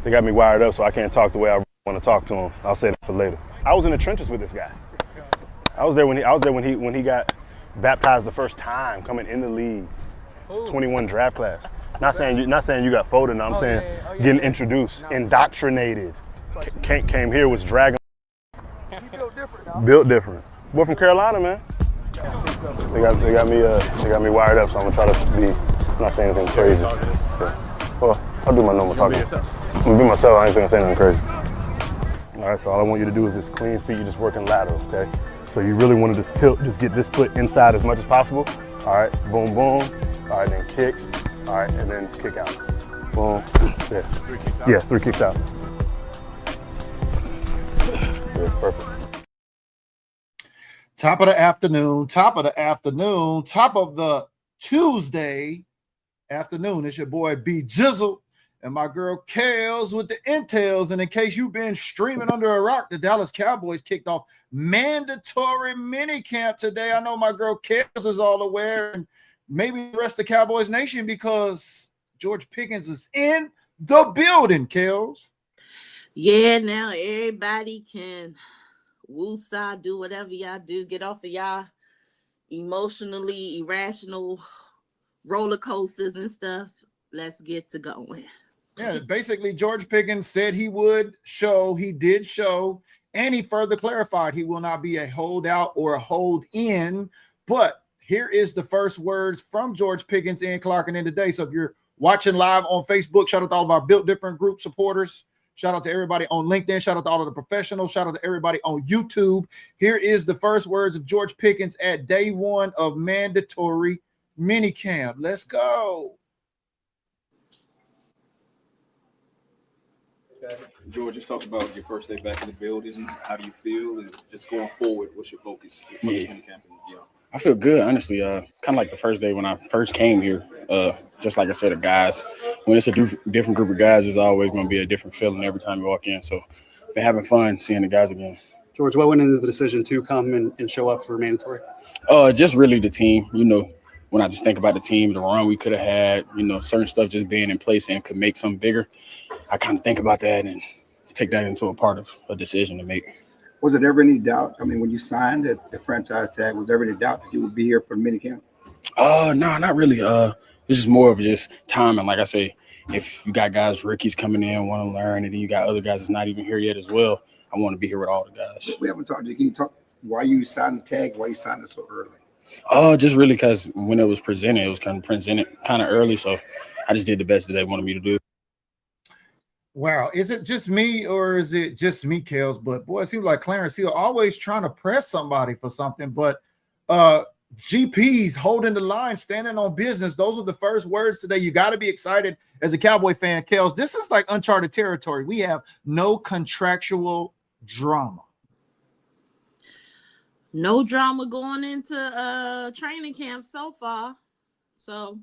They got me wired up, so I can't talk the way I want to talk to him. I'll say that for later. I was in the trenches with this guy. I was there when he got baptized the first time coming in the league. 21 draft class. Not saying you got folded. No, I'm saying getting introduced, indoctrinated. Came here, was dragging. He built different now. Built different. Boy from Carolina, man. They got me wired up, so I'm gonna try to be not saying anything crazy. Yeah. Well, I'll do my normal talking. I'm gonna be myself. I ain't gonna say nothing crazy. All right, so all I want you to do is just clean feet. You're just working lateral, okay? So you really want to just tilt, just get this foot inside as much as possible. All right, boom, boom. All right, then kick. All right, and then kick out. Boom. Yeah. 3 kicks out? Yeah, 3 kicks out. Yeah, perfect. Top of the afternoon, top of the Tuesday afternoon. It's your boy B Jizzle and my girl Kelz with the intels. And in case you've been streaming under a rock, the Dallas Cowboys kicked off mandatory minicamp today. I know my girl Kelz is all aware, and maybe the rest of Cowboys Nation, because George Pickens is in the building, Kelz. Yeah, now everybody can woosah, do whatever y'all do, get off of y'all emotionally irrational roller coasters and stuff. Let's get to going. Yeah, basically George Pickens said he would show, he did show, and he further clarified he will not be a holdout or a hold in. But here is the first words from George Pickens and Clarkin in today. So if you're watching live on Facebook, shout out to all of our Built Different group supporters. Shout out to everybody on LinkedIn. Shout out to all of the professionals. Shout out to everybody on YouTube. Here is the first words of George Pickens at day 1 of mandatory minicamp. Let's go. George, just talk about your first day back in the building. How do you feel? And just going forward, what's your focus? I feel good, honestly. Kind of like the first day when I first came here. Just like I said, the guys, when it's a different group of guys, it's always going to be a different feeling every time you walk in. So, been having fun seeing the guys again. George, what went into the decision to come and show up for mandatory? Just really the team. You know, when I just think about the team, the run we could have had, you know, certain stuff just being in place and could make something bigger. I kind of think about that and take that into a part of a decision to make. Was there ever any doubt? I mean, when you signed the franchise tag, was there ever any doubt that you would be here for the minicamp? No, not really. It's just more of just timing. Like I say, if you got guys, rookies coming in, want to learn, and then you got other guys that's not even here yet as well, I want to be here with all the guys. We haven't talked to you. Can you talk why you signed the tag, why you signed it so early? Just really because when it was presented, it was kind of early. So I just did the best that they wanted me to do. Wow. Is it just me or is it just me, Kelz? But boy, it seems like Clarence Hill always trying to press somebody for something. But GP's holding the line, standing on business. Those are the first words today. You got to be excited as a Cowboy fan, Kelz. This is like uncharted territory. We have no contractual drama. No drama going into training camp so far. So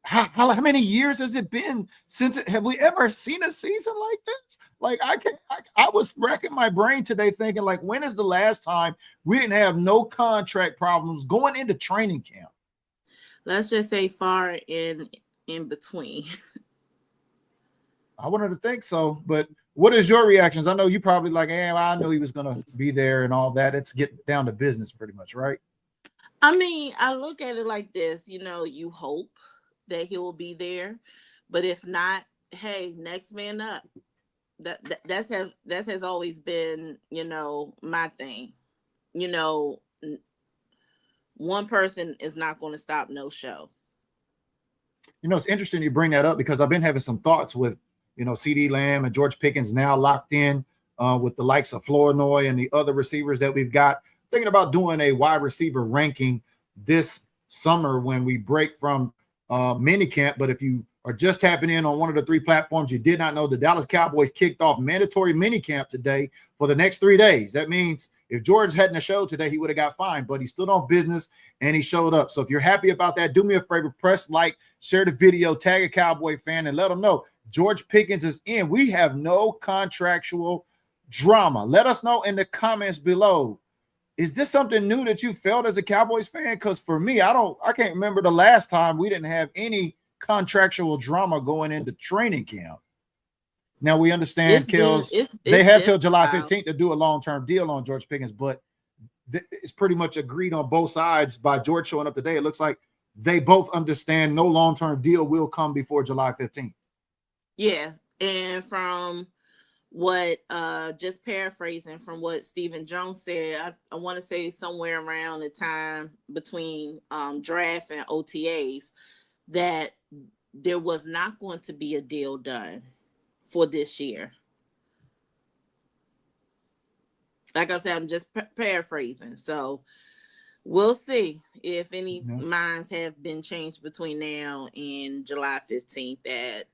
how many years has it been since have we ever seen a season like this? Like I was racking my brain today thinking, like, when is the last time we didn't have no contract problems going into training camp? Let's just say far in between. I wanted to think so, but what is your reactions? I know you probably like, I know he was going to be there and all that. It's get down to business pretty much, right? I mean, I look at it like this, you know, you hope that he will be there, but if not, hey, next man up. That has always been, you know, my thing. You know, one person is not going to stop no show. You know, it's interesting you bring that up because I've been having some thoughts with, you know, CeeDee Lamb and George Pickens now locked in with the likes of Flournoy and the other receivers that we've got. Thinking about doing a wide receiver ranking this summer when we break from minicamp. But if you are just tapping in on one of the 3 platforms, you did not know the Dallas Cowboys kicked off mandatory minicamp today for the next 3 days. That means if George hadn't a show today, he would have got fined, but he stood on business and he showed up. So if you're happy about that, do me a favor, press like, share the video, tag a Cowboy fan, and let them know George Pickens is in. We have no contractual drama. Let us know in the comments below. Is this something new that you felt as a Cowboys fan? Because for me, I can't remember the last time we didn't have any contractual drama going into training camp. Now we understand, Kelz, they have till July 15th to do a long-term deal on George Pickens, but it's pretty much agreed on both sides by George showing up today. It looks like they both understand no long-term deal will come before July 15th. Yeah, and from what just paraphrasing from what Stephen Jones said, I want to say somewhere around the time between draft and OTAs that there was not going to be a deal done for this year. Like I said, I'm just paraphrasing. So we'll see if any minds have been changed between now and July 15th at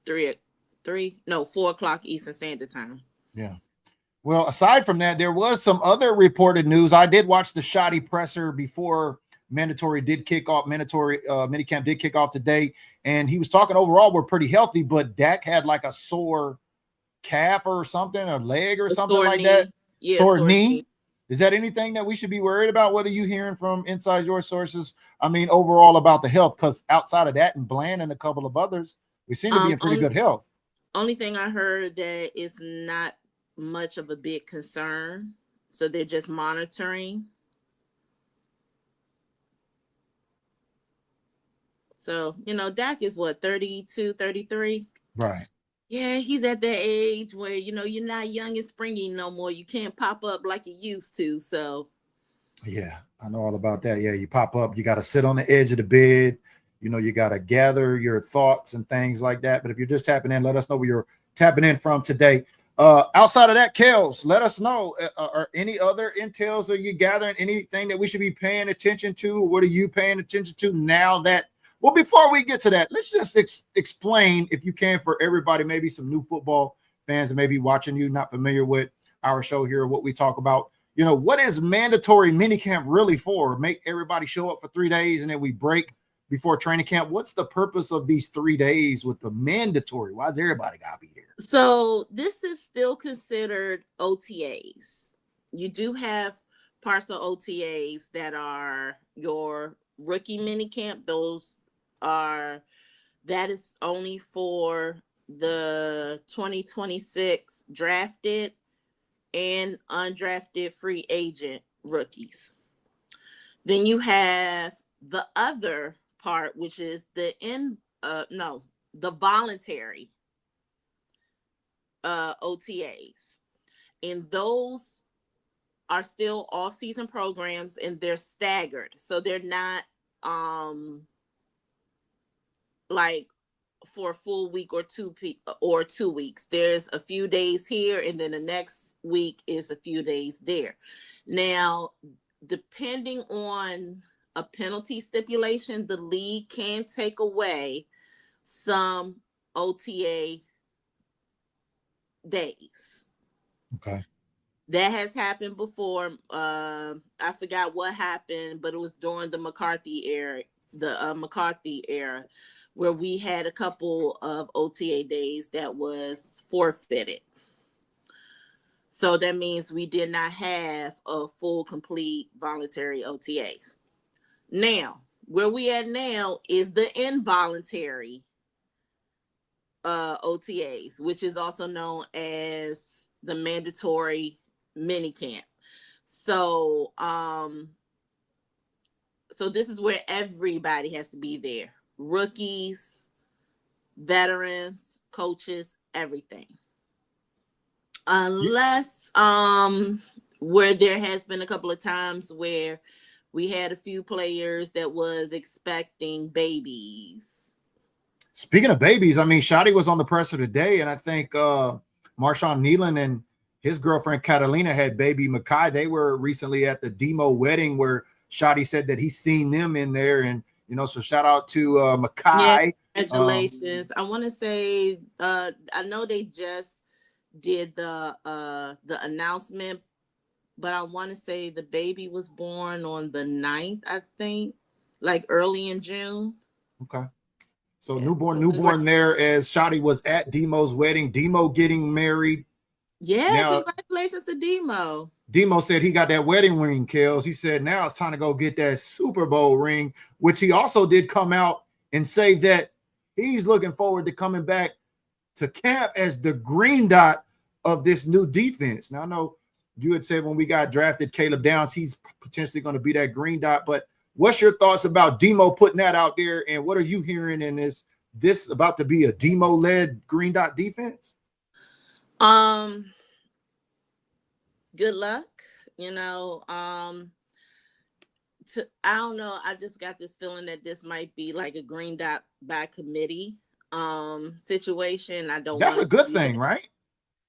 4 o'clock Eastern Standard Time. Yeah. Well, aside from that, there was some other reported news. I did watch the Shoddy presser before mandatory minicamp did kick off today, and he was talking overall we're pretty healthy, but Dak had like a sore calf or something, a leg or something like that. Yeah, sore knee. Is that anything that we should be worried about? What are you hearing from inside your sources? I mean, overall about the health, because outside of that and Bland and a couple of others, we seem to be in pretty good health. Only thing I heard that is not much of a big concern. So they're just monitoring. So, Dak is what, 32, 33? Right. Yeah, he's at that age where, you're not young and springy no more. You can't pop up like you used to. So, yeah, I know all about that. Yeah, you pop up, you got to sit on the edge of the bed. You got to gather your thoughts and things like that. But if you're just tapping in, let us know where you're tapping in from today. Outside of that, Kelz, let us know, are any other intels are you gathering, anything that we should be paying attention to? What are you paying attention to now that, well, before we get to that, let's just explain, if you can, for everybody, maybe some new football fans that may be watching you, not familiar with our show here, what we talk about. What is mandatory minicamp really for? Make everybody show up for 3 days and then we break before training camp. What's the purpose of these 3 days with the mandatory? Why does everybody got to be there? So this is still considered OTAs. You do have partial OTAs that are your rookie minicamp. That is only for the 2026 drafted and undrafted free agent rookies. Then you have the other part, which is the voluntary OTAs, and those are still off-season programs, and they're staggered, so they're not like for a full week or 2 weeks. There's a few days here, and then the next week is a few days there. Now, depending on a penalty stipulation, the league can take away some OTA days. Okay. That has happened before. I forgot what happened, but it was during the McCarthy era, where we had a couple of OTA days that was forfeited. So that means we did not have a full, complete voluntary OTAs. Now, where we at now is the involuntary OTAs, which is also known as the mandatory minicamp. So, so this is where everybody has to be there. Rookies, veterans, coaches, everything. Unless where there has been a couple of times where we had a few players that was expecting babies. Speaking of babies, I mean, Shoddy was on the presser today, and I think Marshawn Nealon and his girlfriend Catalina had baby Makai. They were recently at the Demo wedding where Shoddy said that he's seen them in there, and so shout out to Makai. Yeah, congratulations. I want to say I know they just did the announcement, but I want to say the baby was born on the 9th, I think, like early in June. Okay. So yeah. newborn there as Shoddy was at Demo's wedding. Demo getting married. Yeah, now, congratulations to Demo. Demo said he got that wedding ring, Kelz. He said now it's time to go get that Super Bowl ring, which he also did come out and say that he's looking forward to coming back to camp as the green dot of this new defense. Now, I know you had said when we got drafted, Caleb Downs, he's potentially going to be that green dot. But what's your thoughts about Demo putting that out there? And what are you hearing in this about to be a Demo-led green dot defense? Good luck. I don't know. I just got this feeling that this might be like a green dot by committee situation. I don't. That's a good thing, right?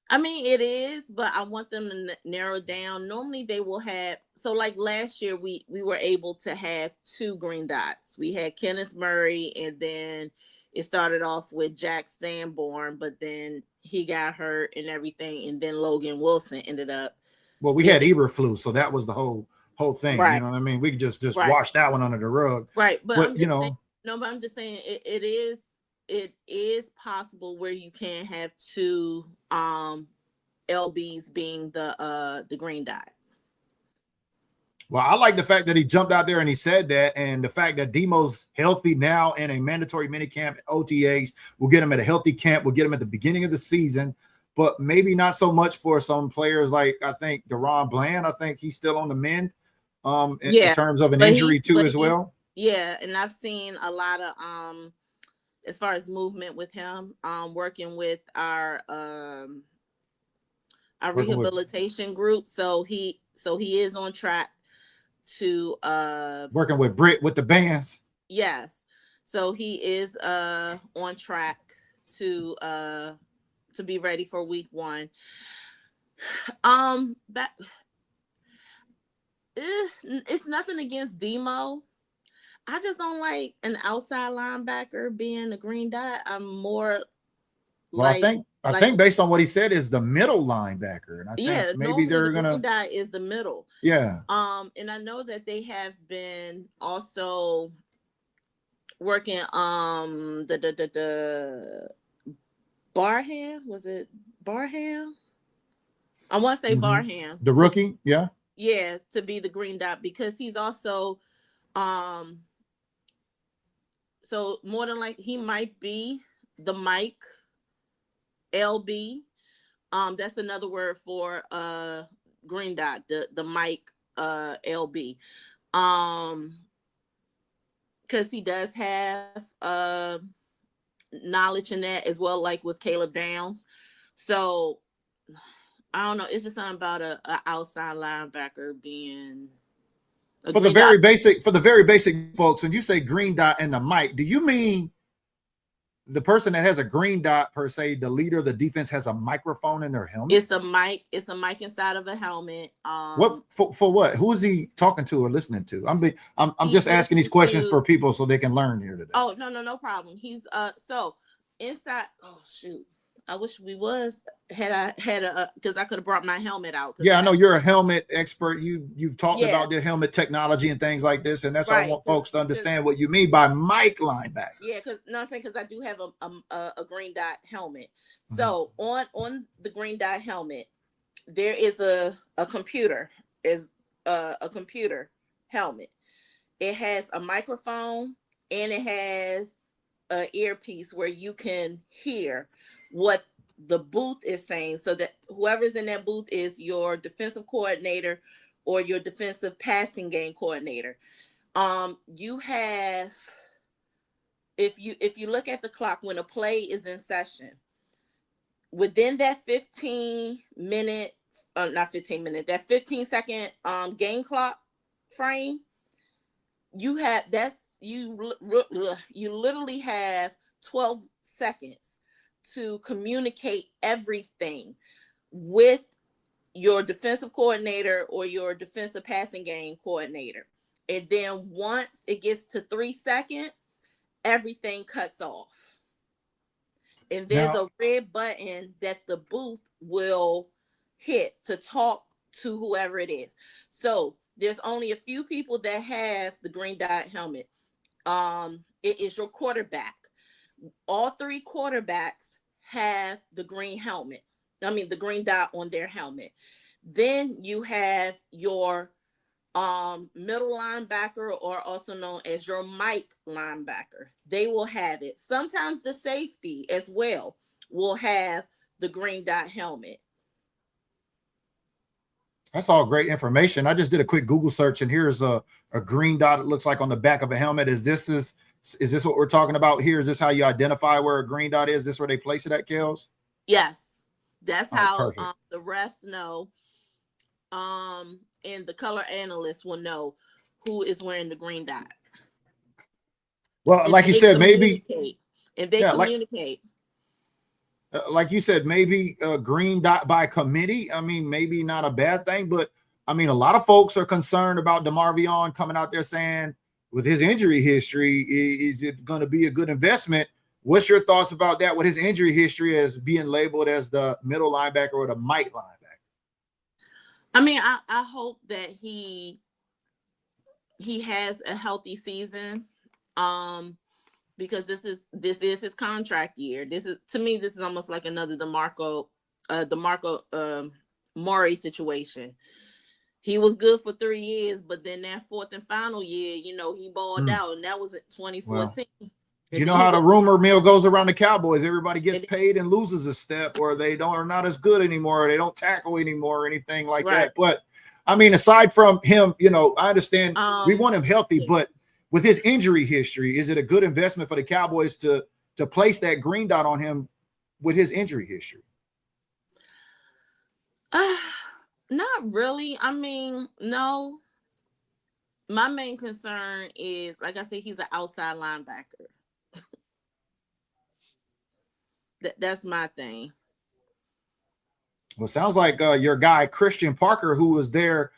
I mean, it is, but I want them to narrow down. Normally, they will have. So, like last year, we were able to have 2 green dots. We had Kenneth Murray, and then it started off with Jack Sanborn, but then he got hurt and everything, and then Logan Wilson ended up. Well, we had Eberflus, so that was the whole thing. Right. You know what I mean? We could just Right. wash that one under the rug. Right, but you saying, know, no, but I'm just saying it is possible where you can have 2 LBs being the green dot. well, I like the fact that he jumped out there and he said that, and the fact that Demo's healthy now in a mandatory minicamp OTAs will get him at a healthy camp. We'll get him at the beginning of the season, but maybe not so much for some players like I think Deron Bland. I think he's still on the mend in terms of an injury too as well. Yeah, and I've seen a lot of as far as movement with him, working with our rehabilitation group. So he is on track to working with Britt with the bands. Yes. So he is on track to be ready for week 1. It's nothing against Demo. I just don't like an outside linebacker being a green dot. I'm more I think based on what he said is the middle linebacker, and I think maybe they're gonna. Green dot is the middle. Yeah. And I know that they have been also working the Barham. Was it Barham? I want to say Barham. The rookie, yeah. Yeah, to be the green dot because he's also so more than like he might be the Mike LB. That's another word for green dot, the Mike LB. Because he does have knowledge in that as well, like with Caleb Downs. So I don't know. It's just something about a outside linebacker being for the very basic folks. When you say green dot and the mic, do you mean the person that has a green dot per se, the leader of the defense, has a microphone in their helmet? It's a mic. It's a mic inside of a helmet. What for what? Who is he talking to or listening to? I'm just asking these questions for people so they can learn here today. Oh, no problem. He's so inside. Oh shoot. I wish we had a because I could have brought my helmet out. Yeah, I know you're a helmet expert. You talked about the helmet technology and things like this, and that's why I want folks to understand what you mean by mic linebacker. Yeah, because I do have a green dot helmet. So on the green dot helmet, there is a computer. Is a computer helmet. It has a microphone and it has an earpiece where you can hear what the booth is saying, so that whoever's in that booth is your defensive coordinator or your defensive passing game coordinator. You have, if you look at the clock when a play is in session, within that 15-minute, not 15 minute, that 15-second game clock frame, you literally have 12 seconds to communicate everything with your defensive coordinator or your defensive passing game coordinator. And then once it gets to 3 seconds, everything cuts off. And there's a red button that the booth will hit to talk to whoever it is. So there's only a few people that have the green dot helmet. It is your quarterback. All 3 quarterbacks have the green helmet. I mean, the green dot on their helmet. Then you have your middle linebacker, or also known as your Mike linebacker. They will have it. Sometimes the safety as well will have the green dot helmet. That's all great information. I just did a quick Google search, and here's a green dot. It looks like on the back of a helmet. Is this what we're talking about here? Is this how you identify where a green dot is? Is this where they place it at, Kelz? Yes, that's how perfect. The refs know, and the color analysts will know who is wearing the green dot. Well, And like you said, maybe and they communicate. Like you said, maybe a green dot by committee. I mean, maybe not a bad thing, but I mean, a lot of folks are concerned about DeMarvion coming out there saying, with his injury history, is it going to be a good investment? What's your thoughts about that with his injury history as being labeled as the middle linebacker or the Mike linebacker? I mean, I hope that he has a healthy season. Because this is his contract year. This is almost like another DeMarco Murray situation. He was good for 3 years, but then that fourth and final year, he balled out, and that was in 2014. Well, you know how the rumor mill goes around the Cowboys. Everybody gets paid and loses a step, or they are not as good anymore, or they don't tackle anymore, or anything like that. But I mean, aside from him, I understand we want him healthy, but with his injury history, is it a good investment for the Cowboys to place that green dot on him with his injury history? Not really. I mean, no. My main concern is, like I said, he's an outside linebacker. That's my thing. Well, sounds like your guy, Christian Parker, who was there,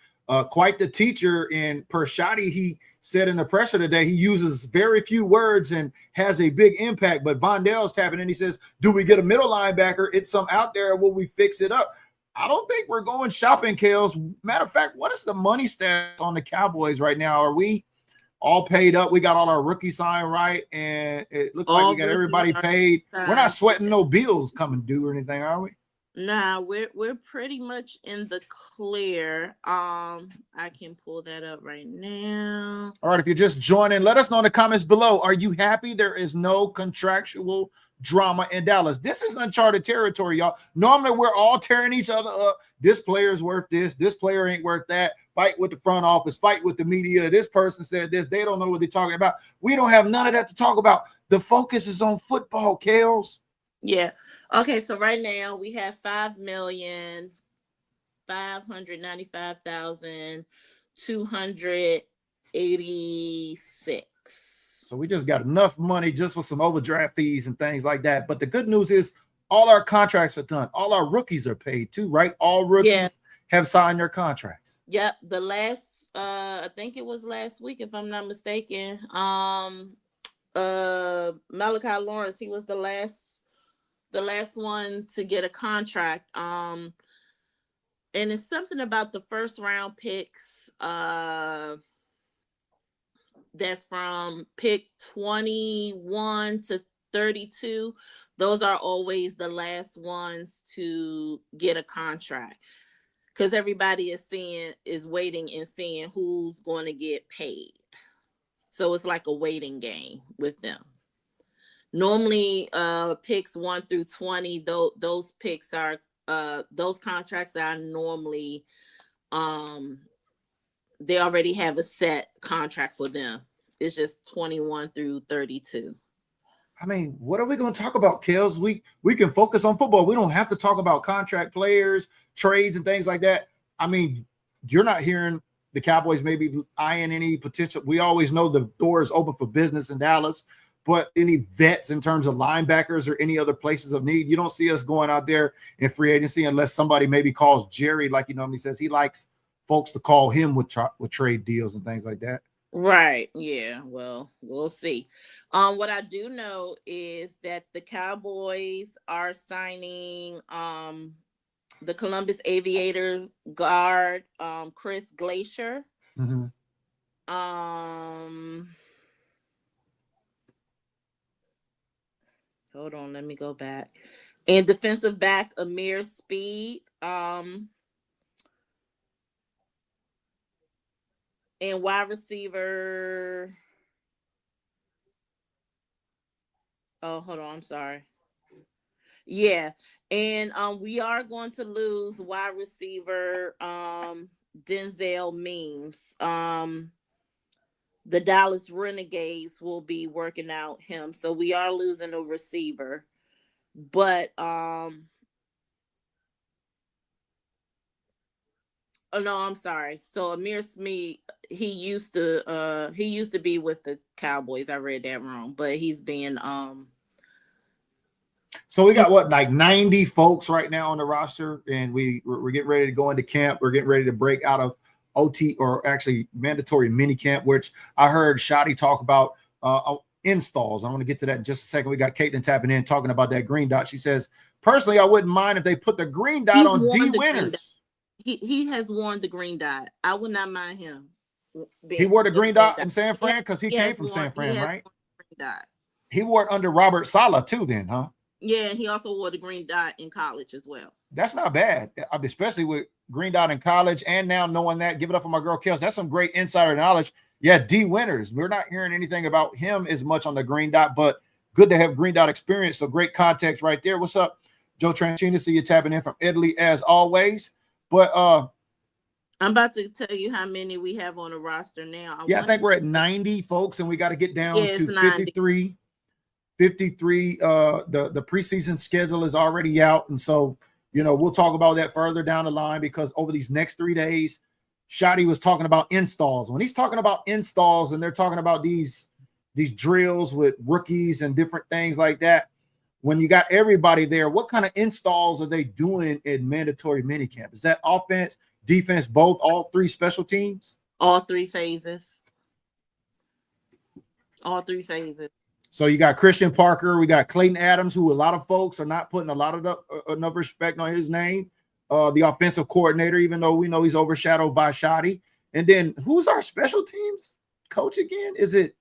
quite the teacher in Pershati, he said in the presser today, he uses very few words and has a big impact. But Vondell's tapping in. He says, do we get a middle linebacker? It's some out there. Will we fix it up? I don't think we're going shopping, Kelz. Matter of fact, what is the money stats on the Cowboys right now? Are we all paid up? We got all our rookie sign right, and it looks like we got everybody paid. We're not sweating no bills coming due or anything, are we? Nah, we're pretty much in the clear. I can pull that up right now. All right, if you're just joining, let us know in the comments below. Are you happy there is no contractual drama in Dallas? This is uncharted territory, y'all. Normally, we're all tearing each other up. This player's worth this player ain't worth that. Fight with the front office, fight with the media. This person said this. They don't know what they're talking about. We don't have none of that to talk about. The focus is on football, Kelz. Yeah. Okay, so right now we have 5,595,286. So we just got enough money just for some overdraft fees and things like that. But the good news is all our contracts are done. All our rookies are paid too, right? All rookies have signed their contracts. Yep. The last, I think it was last week, if I'm not mistaken. Malachi Lawrence, he was the last one to get a contract. And it's something about the first round picks. That's from pick 21 to 32. Those are always the last ones to get a contract, because everybody is waiting and seeing who's going to get paid. So it's like a waiting game with them. Normally, picks 1 through 20, those picks are those contracts are normally they already have a set contract for them. It's just 21 through 32. I mean, what are we going to talk about, Kelz? We can focus on football. We don't have to talk about contract players, trades, and things like that. I mean, you're not hearing the Cowboys maybe eyeing any potential. We always know the door is open for business in Dallas, but any vets in terms of linebackers or any other places of need, you don't see us going out there in free agency unless somebody maybe calls Jerry, like he normally says. He likes folks to call him with trade deals and things like that. Right. Yeah. Well, we'll see. What I do know is that the Cowboys are signing the Columbus Aviator guard, Chris Glacier. Mm-hmm. Hold on, let me go back. And defensive back Amir Speed. And wide receiver. Oh, hold on. I'm sorry. Yeah. And we are going to lose wide receiver Denzel Means. The Dallas Renegades will be working out him. So we are losing a receiver. But oh no, I'm sorry. So Amir Smith, he used to be with the Cowboys. I read that wrong, but he's being So we got what, like 90 folks right now on the roster, and we're getting ready to go into camp. We're getting ready to break out of OT, or actually mandatory mini camp, which I heard Shotty talk about installs. I want to get to that in just a second. We got Caitlin tapping in talking about that green dot. She says, personally, I wouldn't mind if they put the green dot on D Winners. He has worn the green dot. I would not mind him. He wore the green dot in San Fran because he came from San Fran, right? He wore it under Robert Saleh too then, huh? Yeah, and he also wore the green dot in college as well. That's not bad, especially with green dot in college, and now knowing that. Give it up for my girl Kelz. That's some great insider knowledge. Yeah, D Winners. We're not hearing anything about him as much on the green dot, but good to have green dot experience. So great context right there. What's up, Joe Tranchina? See you tapping in from Italy as always. But I'm about to tell you how many we have on the roster now. I think we're at 90 folks, and we got to get down to 53. 53. The preseason schedule is already out, and so we'll talk about that further down the line, because over these next 3 days, Shotty was talking about installs. When he's talking about installs, and they're talking about these drills with rookies and different things like that, when you got everybody there, what kind of installs are they doing in mandatory minicamp? Is that offense, defense, both, all three special teams? All three phases. All three phases. So you got Christian Parker, we got Clayton Adams, who a lot of folks are not putting a lot of enough respect on his name. The offensive coordinator, even though we know he's overshadowed by Shotty. And then who's our special teams coach again? Is it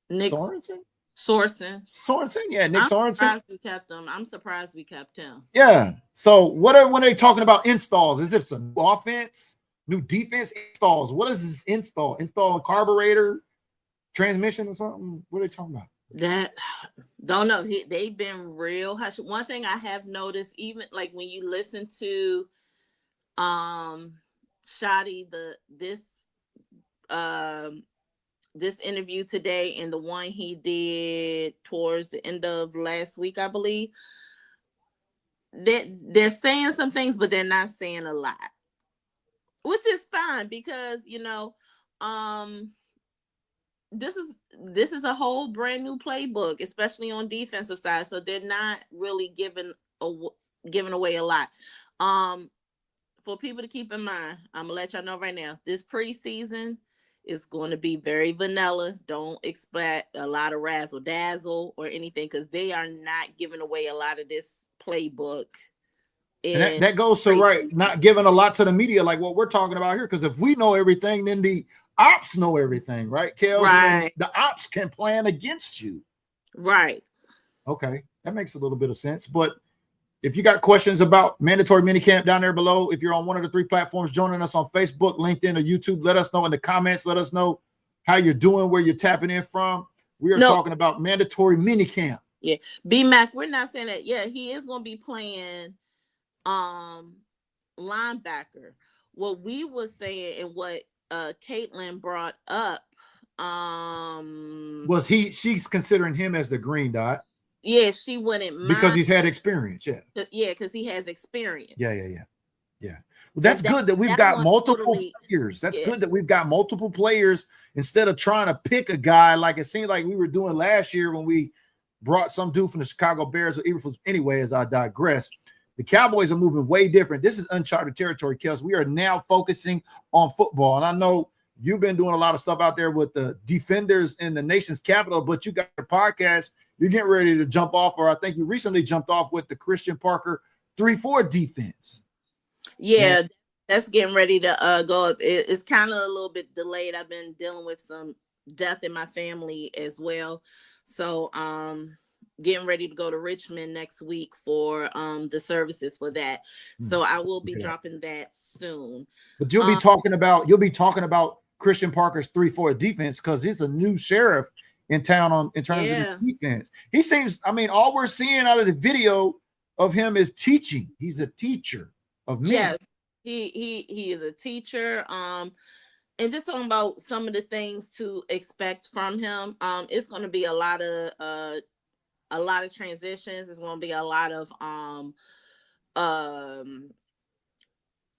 Nick Sorensen? Sorensen, yeah, Nick Sorensen. I'm surprised we kept him. Yeah. So when are they talking about installs? Is it some new offense, new defense installs? What is this install? Install a carburetor, transmission, or something? What are they talking about? That don't know. They've been real hush. One thing I have noticed, even like when you listen to Shotty, this interview today and the one he did towards the end of last week, I believe, that they're saying some things, but they're not saying a lot, which is fine, because this is a whole brand new playbook, especially on defensive side. So they're not really giving away a lot. For people to keep in mind, I'm gonna let y'all know right now, this preseason is going to be very vanilla. Don't expect a lot of razzle dazzle or anything, because they are not giving away a lot of this playbook. And that goes to not giving a lot to the media, like what we're talking about here. Because if we know everything, then the ops know everything, right, Kelz? Right. The ops can plan against you. Right. Okay, that makes a little bit of sense. But if you got questions about mandatory minicamp, down there below, if you're on one of the 3 platforms, joining us on Facebook, LinkedIn, or YouTube, let us know in the comments. Let us know how you're doing, where you're tapping in from. We are talking about mandatory minicamp. Yeah, B-Mac, we're not saying that. Yeah, he is going to be playing linebacker. What we were saying, and what Caitlin brought up, was she's considering him as the green dot. Yeah, she wouldn't mind, because he's had experience. Yeah, because he has experience. Yeah. Well, that's good that we've got multiple players. That's good that we've got multiple players, instead of trying to pick a guy like it seemed like we were doing last year when we brought some dude from the Chicago Bears. Anyway, as I digress, the Cowboys are moving way different. This is uncharted territory, Kelz. We are now focusing on football. And I know you've been doing a lot of stuff out there with the defenders in the nation's capital, but you got your podcast. You're getting ready to jump off, or I think you recently jumped off with the Christian Parker 3-4 defense. Yeah, that's getting ready to go up. It's kind of a little bit delayed. I've been dealing with some death in my family as well. So getting ready to go to Richmond next week for the services for that. So I will be dropping that soon. But you'll be talking about Christian Parker's 3-4 defense, because he's a new sheriff in town in terms of the defense. He seems, all we're seeing out of the video of him is teaching. He's a teacher of men. Yes, he is a teacher. And just talking about some of the things to expect from him. It's going to be a lot of transitions. It's going to be a lot of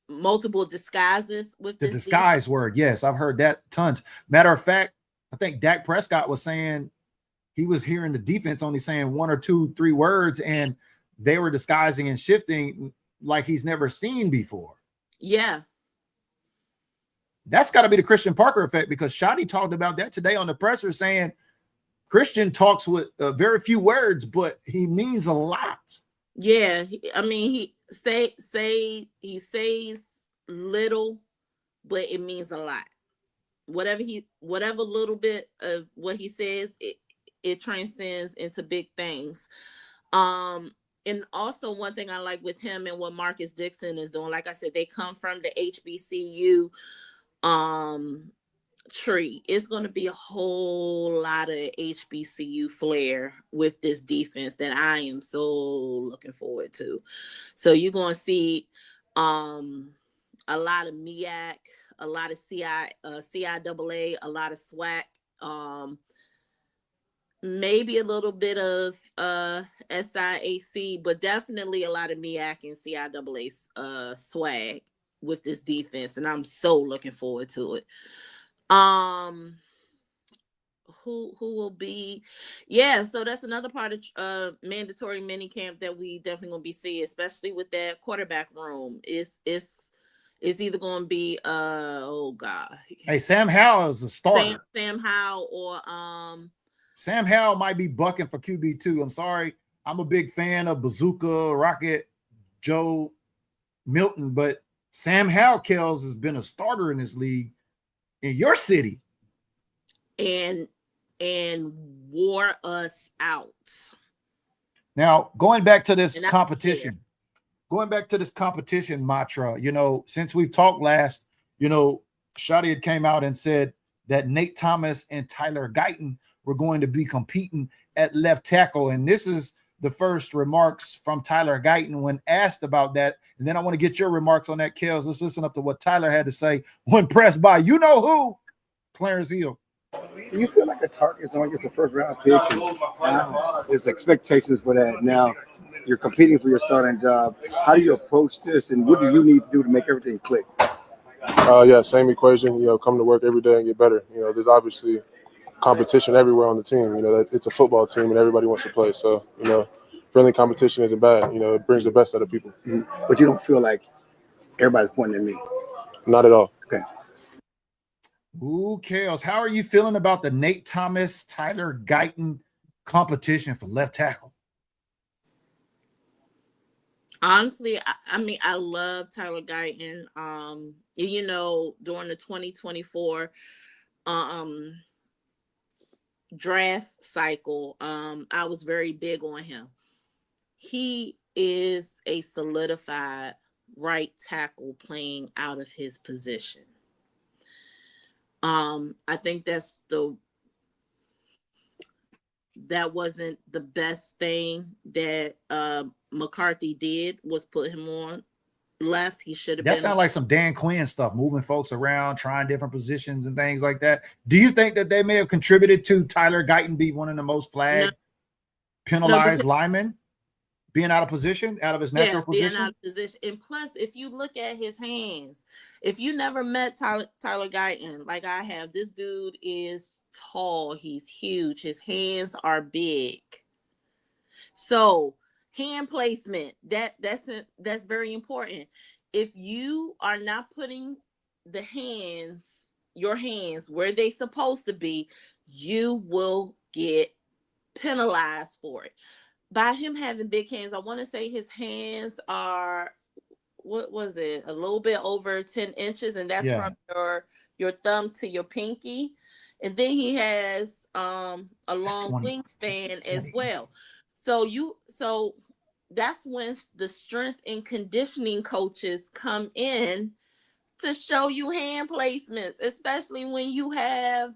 multiple disguises with The this disguise word. Yes, I've heard that tons. Matter of fact, I think Dak Prescott was saying he was hearing the defense only saying 1 or 2, 3 words, and they were disguising and shifting like he's never seen before. Yeah. That's got to be the Christian Parker effect, because Shotty talked about that today on the presser, saying Christian talks with very few words, but he means a lot. Yeah. I mean, he says little, but it means a lot. Whatever little bit of what he says, it transcends into big things. And also one thing I like with him and what Marcus Dixon is doing, like I said, they come from the HBCU tree. It's going to be a whole lot of HBCU flair with this defense that I am so looking forward to. So you're going to see a lot of MEAC, a lot of CIAA, a lot of SWAC, maybe a little bit of SIAC, but definitely a lot of MEAC and CIAA swag with this defense, and I'm so looking forward to it. Who will be? Yeah, so that's another part of mandatory mini camp that we definitely gonna be seeing, especially with that quarterback room. It's either gonna be oh god, hey, Sam Howell is a starter. Sam Howell or Sam Howell might be bucking for QB2. I'm sorry, I'm a big fan of Bazooka Rocket Joe Milton, but Sam Howell, Kelz, has been a starter in this league in your city and wore us out. Now, going back to this competition, Matra, you know, since we've talked last, you know, Shotty had came out and said that Nate Thomas and Tyler Guyton were going to be competing at left tackle. And this is the first remarks from Tyler Guyton when asked about that. And then I want to get your remarks on that, Kelz. Let's listen up to what Tyler had to say when pressed by you know who, Clarence Hill. Do you feel like a target is only just a first round pick? There's expectations for that. Now you're competing for your starting job. How do you approach this, and what do you need to do to make everything click? Yeah, same equation. You know, come to work every day and get better. You know, there's obviously competition everywhere on the team. You know, it's a football team and everybody wants to play. So, you know, friendly competition isn't bad. You know, it brings the best out of people. Mm-hmm. But you don't feel like everybody's pointing at me? Not at all. Okay. Ooh, Kelz, how are you feeling about the Nate Thomas, Tyler Guyton competition for left tackle? Honestly, I mean, I love Tyler Guyton. You know, during the 2024 draft cycle, I was very big on him. He is a solidified right tackle playing out of his position. I think that wasn't the best thing that McCarthy did, was put him on left. He should have been. That sounds like some Dan Quinn stuff, moving folks around, trying different positions and things like that. Do you think that they may have contributed to Tyler Guyton be one of the most flagged, penalized linemen, being out of position, out of his natural position? Being out of position. And plus, if you look at his hands, if you never met Tyler Guyton like I have, this dude is tall. He's huge. His hands are big. So hand placement, that's very important. If you are not putting your hands where they supposed to be, you will get penalized for it. By him having big hands, I want to say his hands are, what was it, a little bit over 10 inches, and that's from your thumb to your pinky. And then he has a long wingspan as well. So that's when the strength and conditioning coaches come in to show you hand placements, especially when you have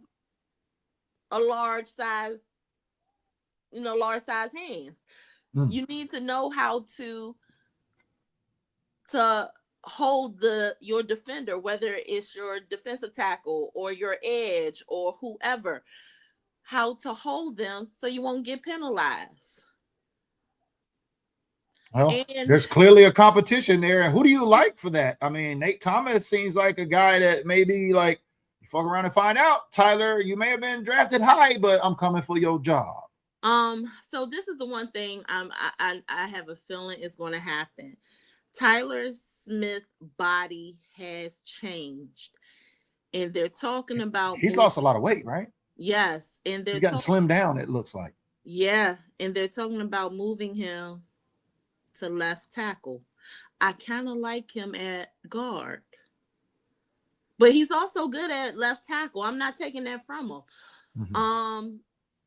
a large size hands. You need to know how to hold your defender, whether it's your defensive tackle or your edge or whoever, how to hold them so you won't get penalized. Well, And there's clearly a competition there. Who do you like for that? I mean, Nate Thomas seems like a guy that maybe like you fuck around and find out, Tyler, you may have been drafted high, but I'm coming for your job. So this is the one thing I have a feeling is going to happen. Tyler Smith's body has changed, and they're talking about he's lost a lot of weight, right? Yes, and he's gotten slimmed down, it looks like. Yeah, and they're talking about moving him to left tackle. I kind of like him at guard, but he's also good at left tackle. I'm not taking that from him. Mm-hmm.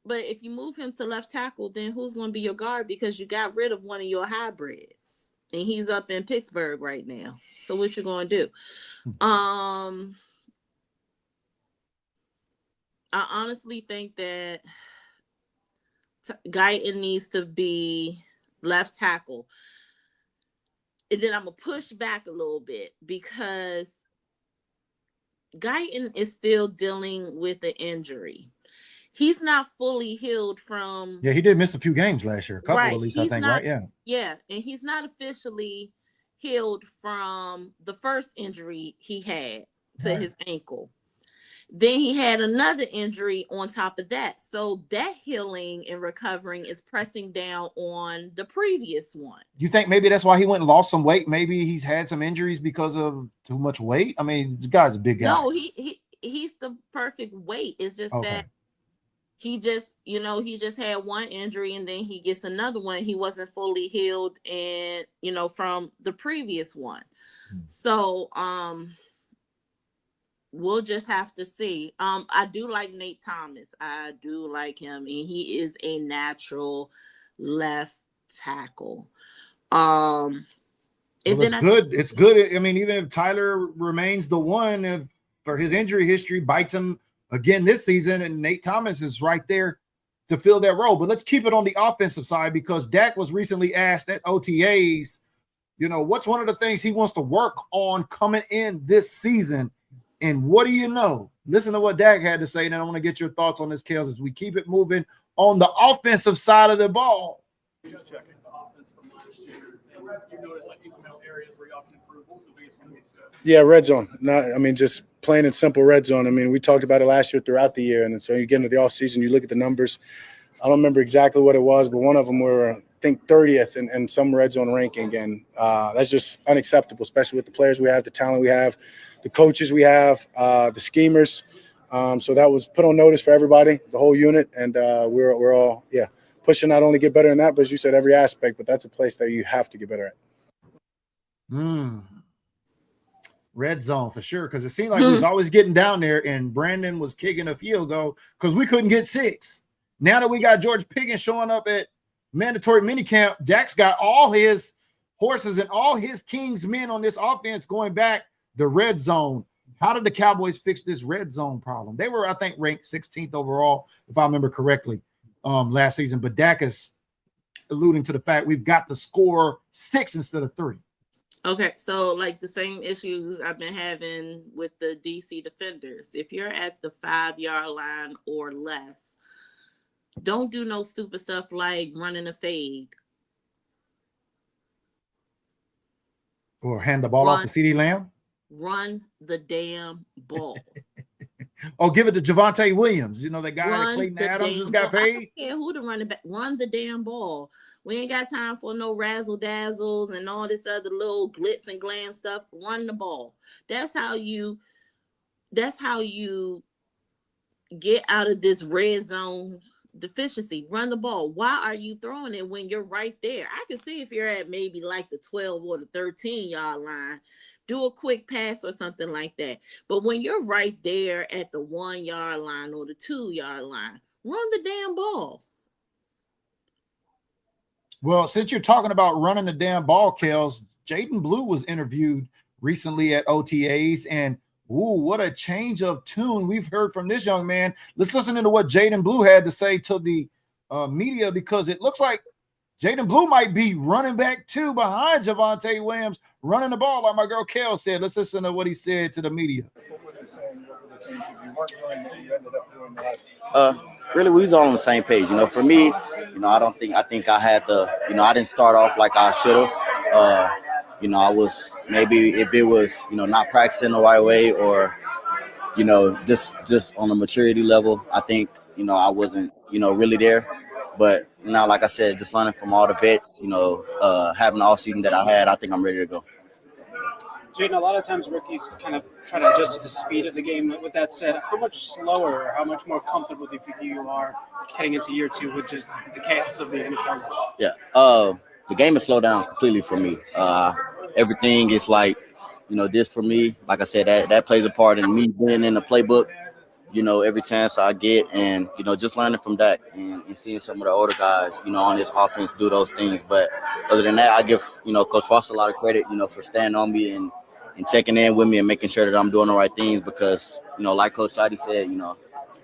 But if you move him to left tackle, then who's going to be your guard? Because you got rid of one of your hybrids, and he's up in Pittsburgh right now. So what you going to do? I honestly think that Guyton needs to be left tackle. And then I'm going to push back a little bit because Guyton is still dealing with an injury. He's not fully healed from. Yeah, he did miss a few games last year. A couple at least, I think, right? Yeah. Yeah, and he's not officially healed from the first injury he had to his ankle. Then he had another injury on top of that. So that healing and recovering is pressing down on the previous one. You think maybe that's why he went and lost some weight? Maybe he's had some injuries because of too much weight? I mean, this guy's a big guy. No, he's the perfect weight. It's just that he just had one injury and then he gets another one. He wasn't fully healed and, from the previous one. So, we'll just have to see. I do like Nate Thomas. I do like him, and he is a natural left tackle. It's good. It's good. I mean, even if Tyler remains the one, for his injury history bites him again this season, and Nate Thomas is right there to fill that role. But let's keep it on the offensive side because Dak was recently asked at OTAs, what's one of the things he wants to work on coming in this season? And what do you know? Listen to what Dak had to say. And I want to get your thoughts on this, Kelz, as we keep it moving on the offensive side of the ball. Just checking the offense from last year. And you notice incremental areas where y'all can improve. What was the biggest one you said? Yeah, red zone. Just plain and simple red zone. We talked about it last year throughout the year. And so you get into the offseason, you look at the numbers. I don't remember exactly what it was, but one of them were, I think, 30th in some red zone ranking. And that's just unacceptable, especially with the players we have, the talent we have, the coaches we have, the schemers. So that was put on notice for everybody, the whole unit. And we're all, pushing not only get better in that, but as you said, every aspect. But that's a place that you have to get better at. Red zone for sure, because it seemed like we was always getting down there, and Brandon was kicking a field goal because we couldn't get 6. Now that we got George Pickens showing up at mandatory minicamp, Dak's got all his horses and all his King's men on this offense going back the red zone. How did the Cowboys fix this red zone problem? They were, I think, ranked 16th overall, if I remember correctly, last season. But Dak is alluding to the fact we've got to score 6 instead of 3. Okay, so the same issues I've been having with the DC defenders. If you're at the 5-yard line or less, don't do no stupid stuff like running a fade. Or hand the ball off to CeeDee Lamb. Run the damn ball. Oh, give it to Javonte Williams. The guy that Clayton Adams just got paid. I don't care who to run it back. Run the damn ball. We ain't got time for no razzle dazzles and all this other little glitz and glam stuff. Run the ball. That's how you get out of this red zone deficiency. Run the ball. Why are you throwing it when you're right there? I can see if you're at maybe the 12 or the 13-yard line, do a quick pass or something like that. But when you're right there at the 1-yard line or the 2-yard line, run the damn ball. Well, since you're talking about running the damn ball, Kelz, Jaden Blue was interviewed recently at OTAs, and what a change of tune we've heard from this young man. Let's listen to what Jaden Blue had to say to the media, because it looks like Jaden Blue might be running back 2 behind Javonte Williams, running the ball, like my girl Kelz said. Let's listen to what he said to the media. Really, we was all on the same page. For me, I think I had to, I didn't start off like I should have. I was maybe if it was, not practicing the right way or, just on a maturity level, I think, I wasn't, really there. But now, like I said, just learning from all the vets, having the offseason that I had, I think I'm ready to go. Jaden, a lot of times rookies kind of try to adjust to the speed of the game. With that said, how much slower, how much more comfortable do you think you are heading into year 2 with just the chaos of the NFL? Yeah, the game has slowed down completely for me. Everything is like, this for me. Like I said, that plays a part in me being in the playbook, every chance I get. And, just learning from Dak and seeing some of the older guys, on this offense do those things. But other than that, I give, Coach Frost a lot of credit, for staying on me and checking in with me and making sure that I'm doing the right things because, like Coach Shotty said,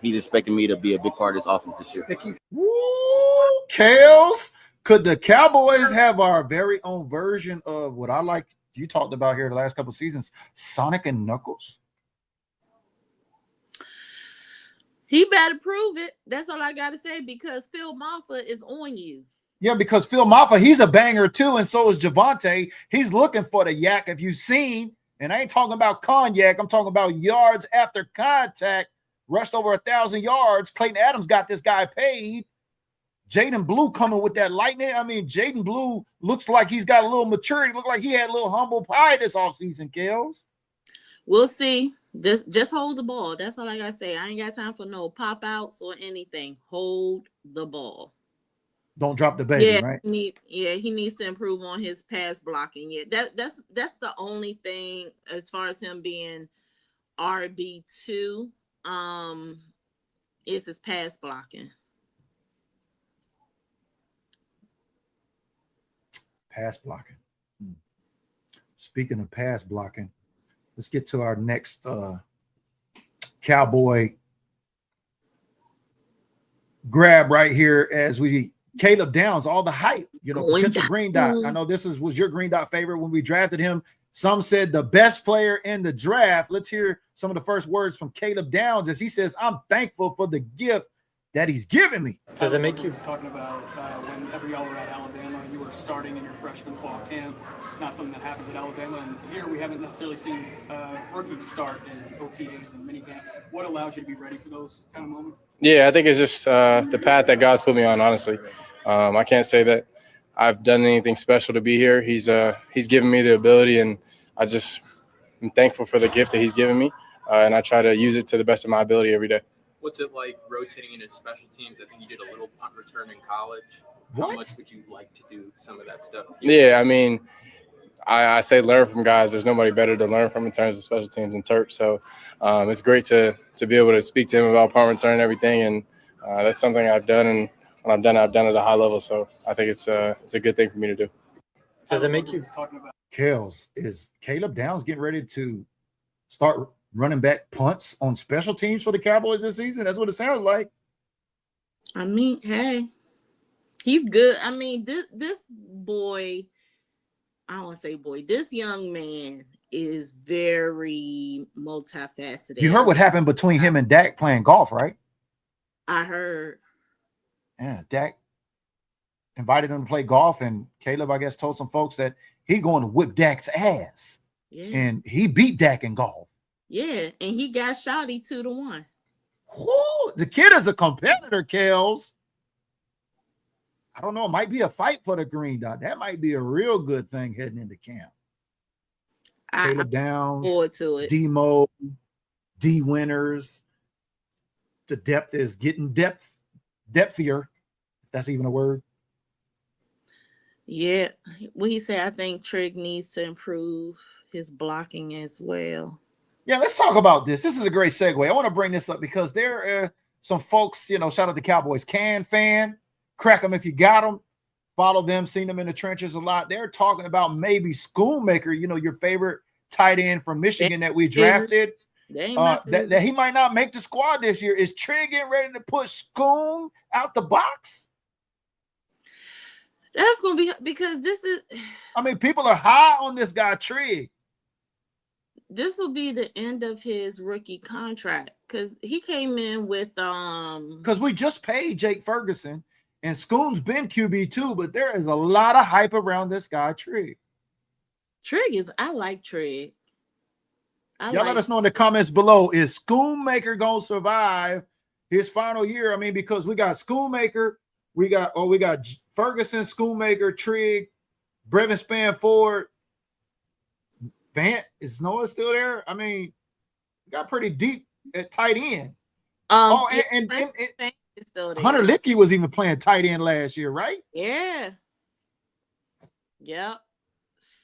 he's expecting me to be a big part of this offense this year. Woo, Kelz. Could the Cowboys have our very own version of what I like you talked about here the last couple of seasons, Sonic and Knuckles? He better prove it. That's all I got to say because Phil Maffa is on you. Yeah, because Phil Maffa, he's a banger too, and so is Javonte. He's looking for the yak. If you've seen, and I ain't talking about cognac, I'm talking about yards after contact, rushed over 1,000 yards. Clayton Adams got this guy paid. Jaden Blue coming with that lightning. I mean, Jaden Blue looks like he's got a little maturity. Look like he had a little humble pie this offseason, Kelz. We'll see. Just hold the ball. That's all I gotta say. I ain't got time for no pop outs or anything. Hold the ball. Don't drop the baby, right? He needs to improve on his pass blocking. Yeah, that's the only thing as far as him being RB2. Is his pass blocking. Pass blocking. Speaking of pass blocking, let's get to our next Cowboy grab right here as we Caleb Downs, all the hype, potential green dot. I know this was your green dot favorite when we drafted him. Some said the best player in the draft. Let's hear some of the first words from Caleb Downs as he says, I'm thankful for the gift that he's given me. Does it make you talking about whenever y'all were at Alabama, you were starting in your freshman fall camp? It's not something that happens at Alabama, and here we haven't necessarily seen rookies start in OTAs and minicamp. What allows you to be ready for those kind of moments? Yeah, I think it's just the path that God's put me on, honestly. I can't say that I've done anything special to be here. He's given me the ability, and I'm thankful for the gift that he's given me, and I try to use it to the best of my ability every day. What's it like rotating into special teams? I think you did a little punt return in college. What? How much would you like to do some of that stuff? Yeah, I mean, I say learn from guys. There's nobody better to learn from in terms of special teams than Terp. So it's great to be able to speak to him about punt return and everything. And that's something I've done. And when I've done it at a high level. So I think it's a good thing for me to do. Does it make you talking about Kelz, is Caleb Downs getting ready to start running back punts on special teams for the Cowboys this season? That's what it sounds like. I mean, hey, he's good. I mean, this boy, I don't want to say boy, this young man is very multifaceted. You heard what happened between him and Dak playing golf, right? I heard. Yeah, Dak invited him to play golf, and Caleb, I guess, told some folks that he going to whip Dak's ass. Yeah. And he beat Dak in golf. Yeah, and he got Shotty 2-1. Whoo, the kid is a competitor, Kelz. I don't know. It might be a fight for the green dot. That might be a real good thing heading into camp. Caleb Downs, forward to it. D-Mo, D winners. The depth is getting depthier, if that's even a word. Yeah. What he said, I think Trig needs to improve his blocking as well. Yeah, let's talk about this. This is a great segue. I want to bring this up because there are some folks, shout out to Cowboys Can fan. Crack them if you got them. Follow them, seen them in the trenches a lot. They're talking about maybe Schoonmaker, your favorite tight end from Michigan that we drafted. That he might not make the squad this year. Is Trig getting ready to push Schoon out the box? That's gonna be because this is. I mean, people are high on this guy Trigg. This will be the end of his rookie contract because he came in with Because we just paid Jake Ferguson and Scoon's been QB2, but there is a lot of hype around this guy Trigg. I like Trigg. Y'all let us know in the comments below, is Schoonmaker gonna survive his final year? I mean, because we got Schoonmaker, we got Ferguson, Schoonmaker, Trigg, Brevin Spanford, Vant. Is Noah still there? I mean, we got pretty deep at tight end. And still there. Hunter Lipke was even playing tight end last year, right? Yeah. Yep.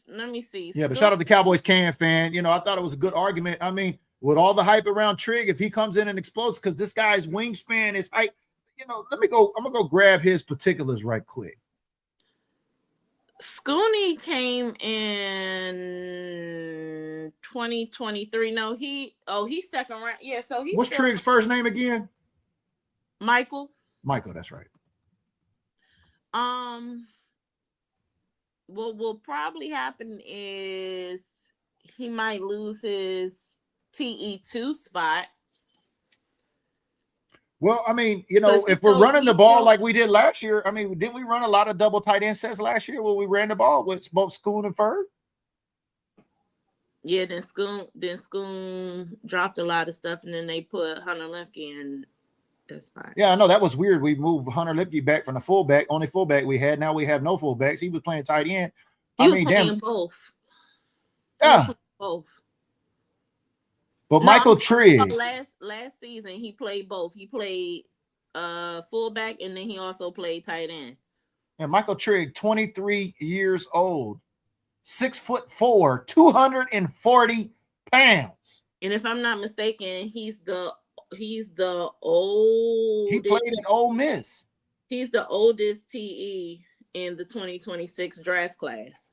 Let me see. Yeah, but shout out to Cowboys fan. You know, I thought it was a good argument. I mean, with all the hype around Trigg, if he comes in and explodes, because this guy's wingspan is height. You know, let me go. I'm gonna go grab his particulars right quick. Scooney came in 2023. No, he's second round. Yeah, so he's what's Trigg's first name again? Michael. Michael, that's right. What will probably happen is he might lose his TE2 spot. Well, I mean, you know, if we're running the ball like we did last year, I mean, didn't we run a lot of double tight end sets last year when we ran the ball with both Schoon and Ferg? Yeah, then Schoon dropped a lot of stuff, and then they put Hunter Lipke in that spot. Yeah, I know that was weird. We moved Hunter Lipke back from the fullback, only fullback we had. Now we have no fullbacks. He was playing tight end. He was playing both. Yeah, both. But no, Michael Trigg. Last season he played both. He played fullback and then he also played tight end. And Michael Trigg, 23 years old, 6'4", 240 pounds. And if I'm not mistaken, he's the oldest. He played at Ole Miss. He's the oldest TE in the 2026 draft class.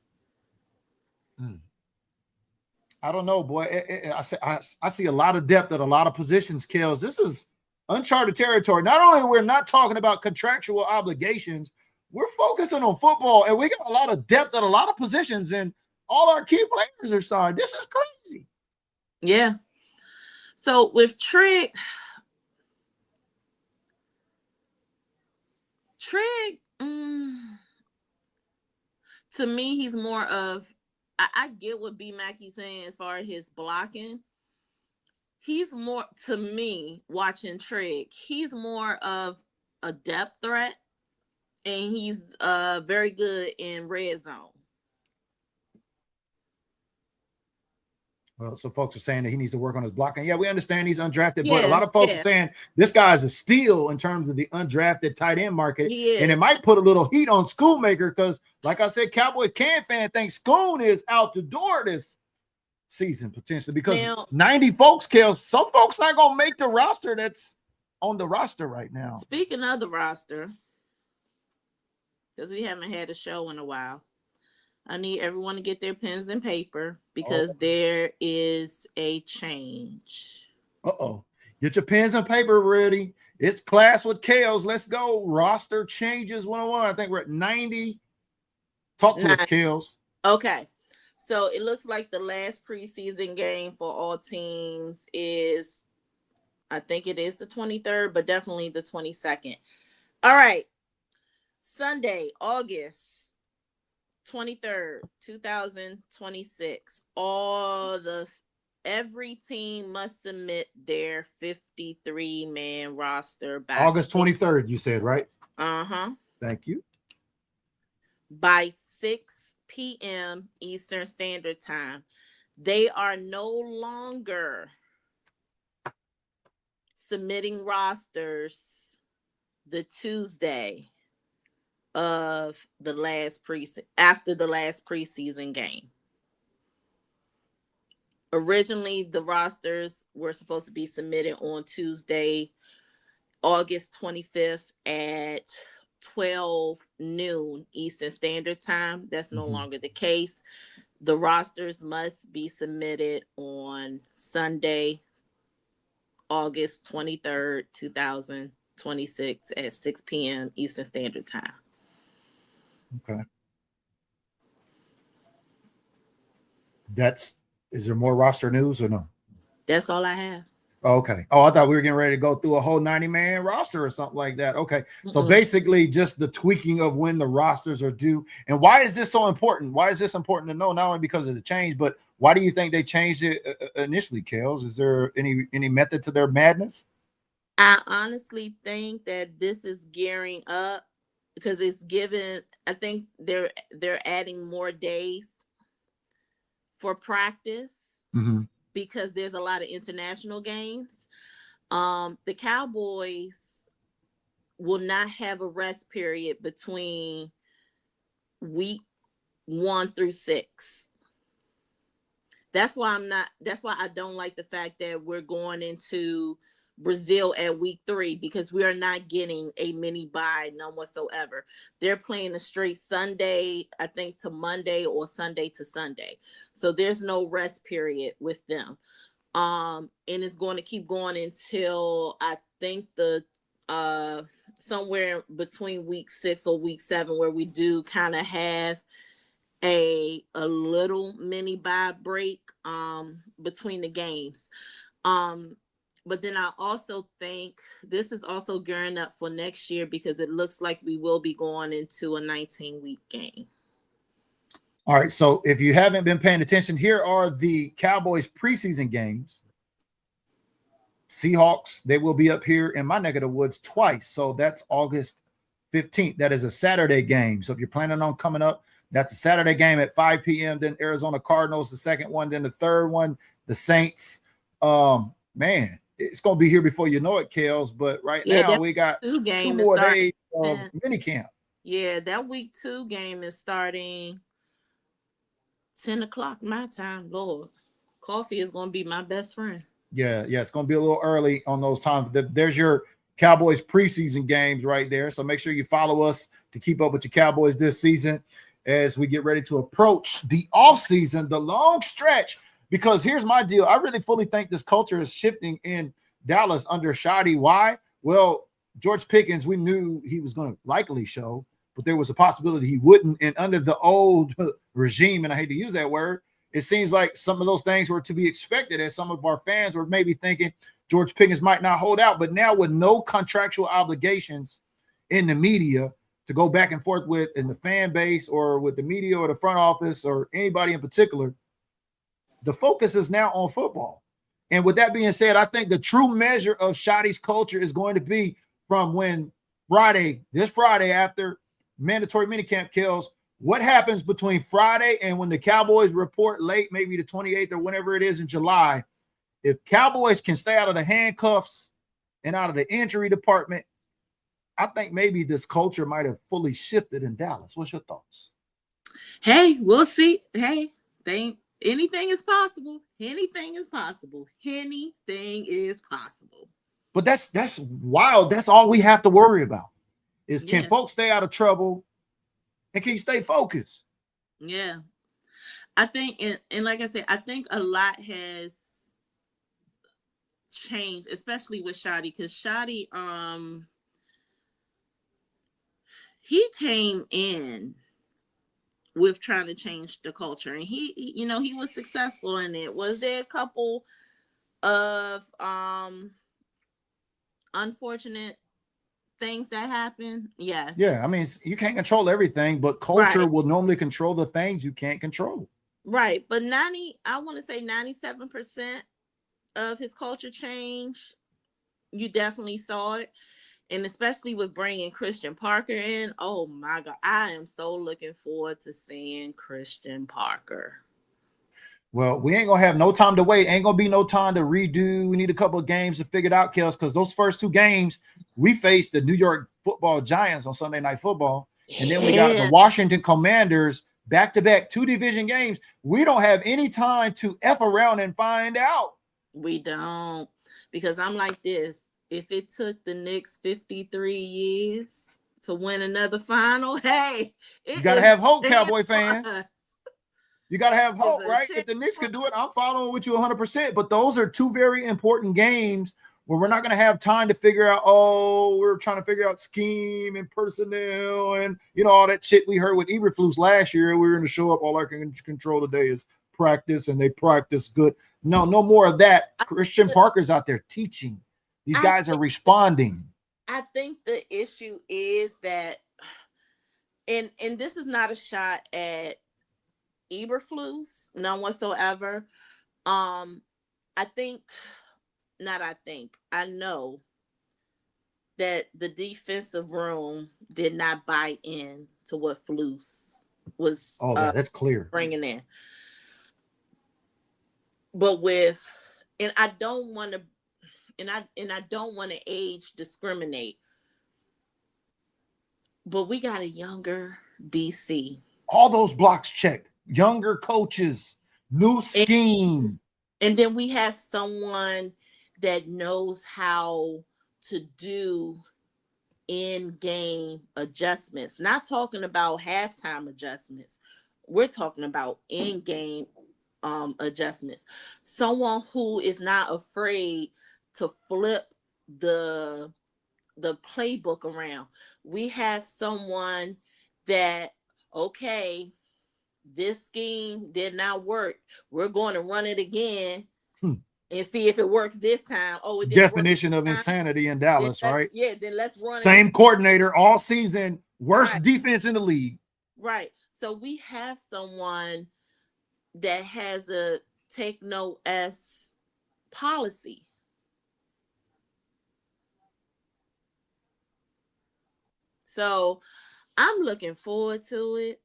I don't know, boy. I see a lot of depth at a lot of positions, Kelz. This is uncharted territory. Not only we're not talking about contractual obligations, we're focusing on football, and we got a lot of depth at a lot of positions, and all our key players are signed. This is crazy. Yeah. So with Trigg, to me, he's more of, I get what B Mackey's saying as far as his blocking. He's more, to me, watching Trigg, he's more of a depth threat, and he's very good in red zone. Well, so folks are saying that he needs to work on his blocking. Yeah, we understand he's undrafted, but a lot of folks are saying this guy's a steal in terms of the undrafted tight end market. And it might put a little heat on Schoonmaker because, like I said, Cowboys fan thinks Schoon is out the door this season potentially because 90 folks, Kelz, some folks not going to make the roster that's on the roster right now. Speaking of the roster, because we haven't had a show in a while, I need everyone to get their pens and paper because there is a change. Uh-oh. Get your pens and paper ready. It's Class with Kelz. Let's go. Roster changes 101. I think we're at 90. Talk to us, Kelz. Okay. So it looks like the last preseason game for all teams is, I think it is the 23rd, but definitely the 22nd. All right. Sunday, August 23rd, 2026. Every team must submit their 53-man roster by August 23rd, you said, right? Uh-huh. Thank you. By 6 p.m. Eastern Standard Time. They are no longer submitting rosters the Tuesday of the last after the last preseason game. Originally, the rosters were supposed to be submitted on Tuesday, August 25th at 12 noon Eastern Standard Time. That's no longer the case. The rosters must be submitted on Sunday, August 23rd, 2026 at 6 p.m. Eastern Standard Time. Okay. Is there more roster news or no? That's all I have. Okay. Oh, I thought we were getting ready to go through a whole 90-man roster or something like that. Okay. So basically just the tweaking of when the rosters are due. And why is this so important? Why is this important to know? Not only because of the change, but why do you think they changed it initially, Kelz? Is there any method to their madness? I honestly think that this is gearing up because it's given, I think they're adding more days for practice. Mm-hmm. Because there's a lot of international games. The Cowboys will not have a rest period between week 1 through 6. That's why I don't like the fact that we're going into Brazil at week 3 because we are not getting a mini bye, none whatsoever. They're playing a straight Sunday, I think, to Monday or Sunday to Sunday. So there's no rest period with them. And it's going to keep going until I think the somewhere between week 6 or week 7 where we do kind of have a little mini bye break between the games. But then I also think this is also gearing up for next year because it looks like we will be going into a 19-week game. All right. So if you haven't been paying attention, here are the Cowboys preseason games. Seahawks, they will be up here in my neck of the woods twice. So that's August 15th. That is a Saturday game. So if you're planning on coming up, that's a Saturday game at 5 p.m. Then Arizona Cardinals, the second one. Then the third one, the Saints. Man. It's going to be here before you know it, Kelz. But right now we got 2 more days of minicamp. Yeah, that week 2 game is starting 10 o'clock my time. Lord, coffee is going to be my best friend. Yeah, it's going to be a little early on those times. There's your Cowboys preseason games right there. So make sure you follow us to keep up with your Cowboys this season as we get ready to approach the offseason, the long stretch. Because here's my deal. I really fully think this culture is shifting in Dallas under Shadi. Why? Well, George Pickens, we knew he was going to likely show, but there was a possibility he wouldn't. And under the old regime, and I hate to use that word, it seems like some of those things were to be expected, as some of our fans were maybe thinking George Pickens might not hold out. But now with no contractual obligations in the media to go back and forth with in the fan base or with the media or the front office or anybody in particular, the focus is now on football. And with that being said, I think the true measure of Shadi's culture is going to be from when this Friday after mandatory minicamp, Kelz, what happens between Friday and when the Cowboys report late, maybe the 28th or whenever it is in July. If Cowboys can stay out of the handcuffs and out of the injury department, I think maybe this culture might have fully shifted in Dallas. What's your thoughts? Hey, we'll see. Hey, anything is possible. Anything is possible. Anything is possible. But that's wild. That's all we have to worry about is can folks stay out of trouble and can you stay focused? Yeah. I think, and like I said, I think a lot has changed, especially with Shadi, because Shadi, he came in with trying to change the culture, and he was successful in it. Was there a couple of unfortunate things that happen? Yes. Yeah, I mean, you can't control everything, but culture will normally control the things you can't control. Right, but 97% of his culture change, you definitely saw it. And especially with bringing Christian Parker in, oh my God, I am so looking forward to seeing Christian Parker. Well, we ain't going to have no time to wait. Ain't going to be no time to redo. We need a couple of games to figure it out, Kelz, because those first 2 games, we faced the New York Football Giants on Sunday Night Football. And then we got the Washington Commanders back-to-back 2 division games. We don't have any time to F around and find out. We don't, because I'm like this. If it took the Knicks 53 years to win another final, hey, you got to have hope, Cowboy fans. You got to have hope, right? If the Knicks could do it, I'm following with you 100%. But those are 2 very important games where we're not going to have time to figure out, oh, we're trying to figure out scheme and personnel and, you know, all that shit we heard with Eberflus last year. We're going to show up. All I can control today is practice, and they practice good. No more of that. Christian Parker's out there teaching. These guys are responding. I think the issue is that, and this is not a shot at Eberflus, none whatsoever. I know that the defensive room did not buy in to what Flus was. That's clear. Bringing in, but I don't want to age discriminate, but we got a younger DC. All those blocks checked. Younger coaches, new scheme. And then we have someone that knows how to do in-game adjustments. Not talking about halftime adjustments. We're talking about in-game adjustments. Someone who is not afraid to flip the playbook around. We have someone that, okay, this scheme did not work. We're going to run it again and see if it works this time. Oh, it definition of insanity in Dallas, right? Yeah, then let's run it. Same coordinator all season, worst defense in the league. Right. So we have someone that has a take no S policy. So I'm looking forward to it.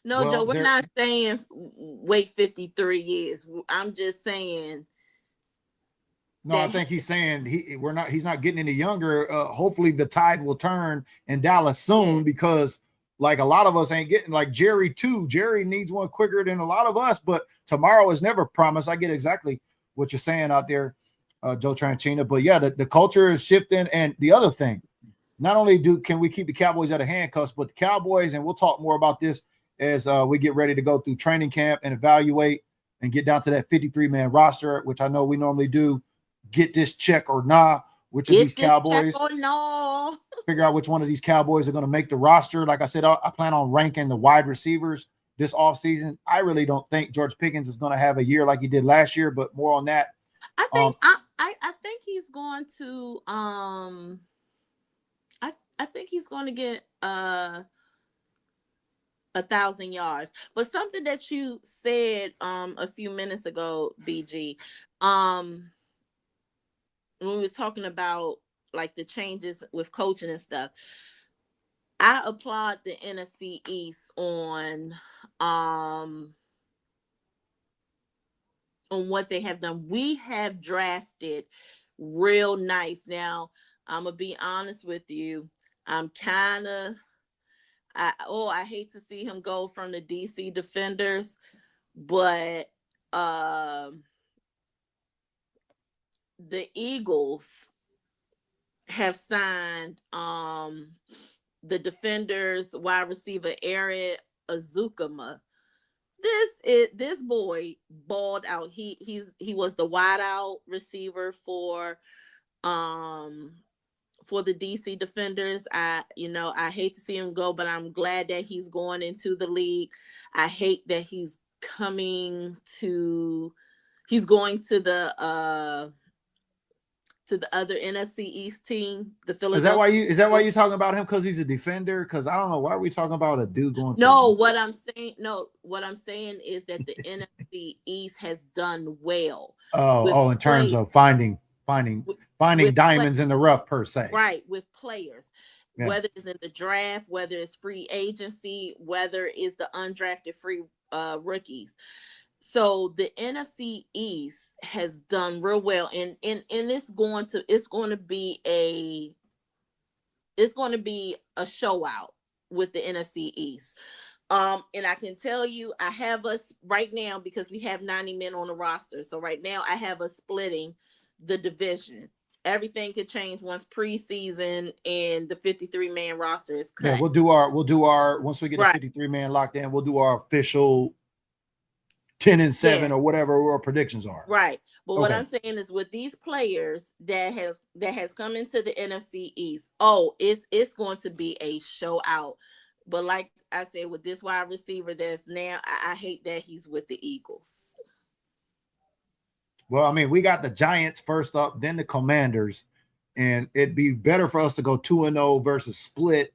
No, well, Joe, we're not saying wait 53 years. I'm just saying. No, I think he's saying he's not getting any younger. Hopefully the tide will turn in Dallas soon, because like a lot of us ain't getting, like Jerry too. Jerry needs one quicker than a lot of us, but tomorrow is never promised. I get exactly what you're saying out there, Joe Tranchina. But yeah, the culture is shifting. And the other thing, not only can we keep the Cowboys out of handcuffs, but the Cowboys, and we'll talk more about this as we get ready to go through training camp and evaluate and get down to that 53-man roster, which I know we normally do. Get this check or nah, which of these Cowboys, figure out which one of these Cowboys are going to make the roster. Like I said, I plan on ranking the wide receivers this offseason. I really don't think George Pickens is going to have a year like he did last year, but more on that. I think I think he's going to I think he's going to get 1,000 yards. But something that you said a few minutes ago, BG, when we were talking about like the changes with coaching and stuff, I applaud the NFC East on what they have done. We have drafted real nice. Now, I'm gonna be honest with you. I'm kind of I hate to see him go from the DC Defenders, but the Eagles have signed the Defenders wide receiver Aaron Azukama. This boy balled out. He was the wide out receiver for the DC Defenders. I hate to see him go, but I'm glad that he's going into the league. I hate that he's going to the other NFC East team, the Philadelphia. Is that why you're talking about him? Because he's a defender? Because I don't know, why are we talking about a dude going to what I'm saying is that the NFC East has done well. In terms of finding diamonds in the rough, per se. Right, with players. Yeah. Whether it's in the draft, whether it's free agency, whether it's the undrafted free rookies. So the NFC East has done real well, and it's going to be a show out with the NFC East. And I can tell you, I have us right now, because we have 90 men on the roster. So right now I have us splitting the division. Everything could change once preseason and the 53-man roster is cut. Yeah, we'll do our once we get the 53-man locked in, we'll do our official 10-7 or whatever our predictions are. Right. But what Okay. I'm saying is with these players that has come into the NFC East, it's going to be a show out. But like I said, with this wide receiver that's now, I hate that he's with the Eagles. Well, I mean, we got the Giants first up, then the Commanders, and it'd be better for us to go 2-0 versus split.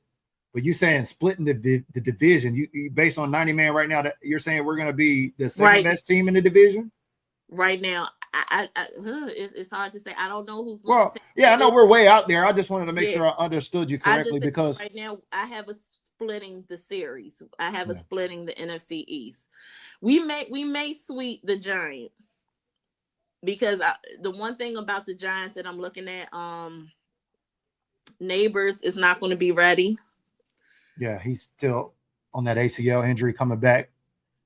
But you saying splitting the division, you based on 90-man right now, that you're saying we're going to be the second best team in the division? Right now, it's hard to say. I don't know who's going to take I know we're way out there. I just wanted to make sure I understood you correctly because right now I have a splitting the series. I have a splitting the NFC East. We may sweep the Giants because the one thing about the Giants that I'm looking at, Neighbors is not going to be ready. Yeah, he's still on that ACL injury coming back.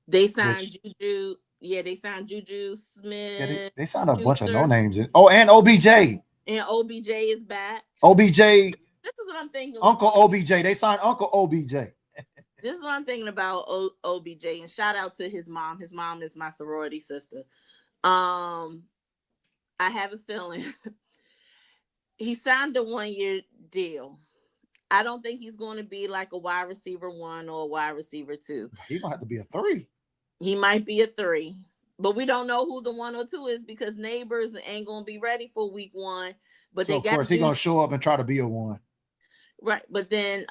They signed Juju. Yeah, they signed Juju Smith. Yeah, they signed a bunch of no names. And OBJ. And OBJ is back. OBJ. This is what I'm thinking. Uncle OBJ. They signed Uncle OBJ. This is what I'm thinking about OBJ. And shout out to his mom. His mom is my sorority sister. I have a feeling he signed a 1-year deal. I don't think he's going to be like a wide receiver 1 or a wide receiver 2. He might have to be a 3. He might be a 3, but we don't know who the 1 or 2 is because Neighbors ain't going to be ready for week 1. But so of course he's going to show up and try to be a 1. Right, but then